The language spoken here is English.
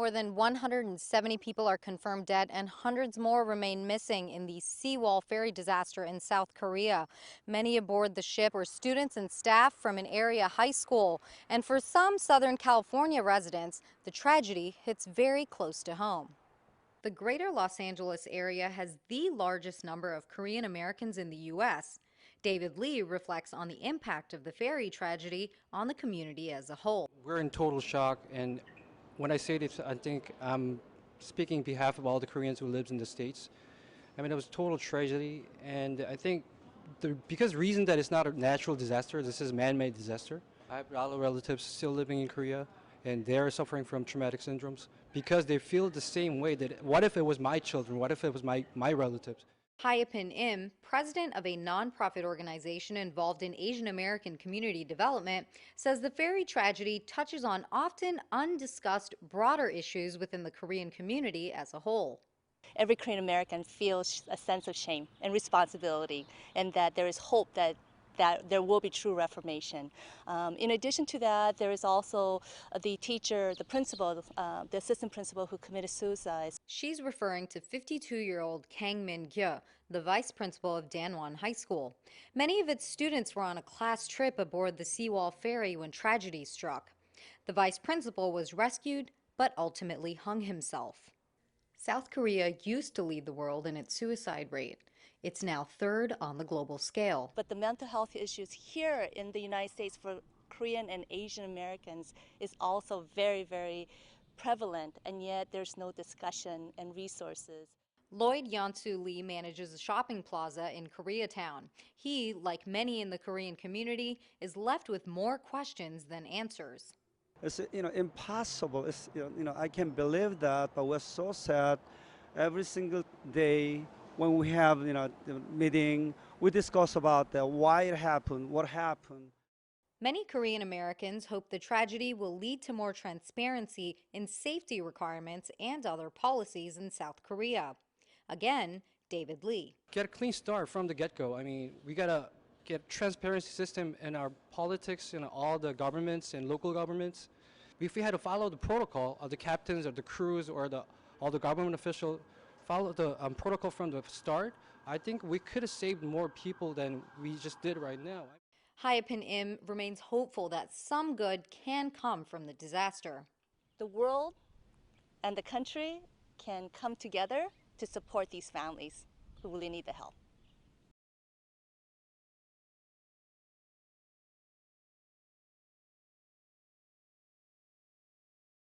More than 170 people are confirmed dead and hundreds more remain missing in the Sewol ferry disaster in South Korea. Many aboard the ship were students and staff from an area high school. And for some Southern California residents, the tragedy hits very close to home. The greater Los Angeles area has the largest number of Korean Americans in the U.S. David Lee reflects on the impact of the ferry tragedy on the community as a whole. We're in total shock, and when I say this, I think I'm speaking on behalf of all the Koreans who lives in the States. I mean, it was total tragedy, and I think because reason that it's not a natural disaster, this is a man-made disaster. I have a lot of relatives still living in Korea, and they're suffering from traumatic syndromes because they feel the same way that what if it was my children, what if it was my relatives? Hyapin Im, president of a nonprofit organization involved in Asian American community development, says the ferry tragedy touches on often undiscussed broader issues within the Korean community as a whole. Every Korean American feels a sense of shame and responsibility, and that there is hope that there will be true reformation. In addition to that, there is also the teacher, the principal, the assistant principal who committed suicide. She's referring to 52-year-old Kang Min-kyo, the vice principal of Danwon High School. Many of its students were on a class trip aboard the Sewol ferry when tragedy struck. The vice principal was rescued, but ultimately hung himself. South Korea used to lead the world in its suicide rate. It's now third on the global scale. But the mental health issues here in the United States for Korean and Asian Americans is also very, very prevalent, and yet there's no discussion and resources. Lloyd Yonsu Lee manages a shopping plaza in Koreatown. He, like many in the Korean community, is left with more questions than answers. It's impossible. It's I can't believe that, but we're so sad. Every single day when we have the meeting, we discuss about why it happened, what happened. Many Korean Americans hope the tragedy will lead to more transparency in safety requirements and other policies in South Korea. Again, David Lee. Get a clean start from the get-go. I mean, we gotta get a transparency system in our politics, in all the governments and local governments. If we had to follow the protocol of the captains or the crews or all the government officials, follow the protocol from the start, I think we could have saved more people than we just did right now. Hyapin Im remains hopeful that some good can come from the disaster. The world and the country can come together to support these families who really need the help.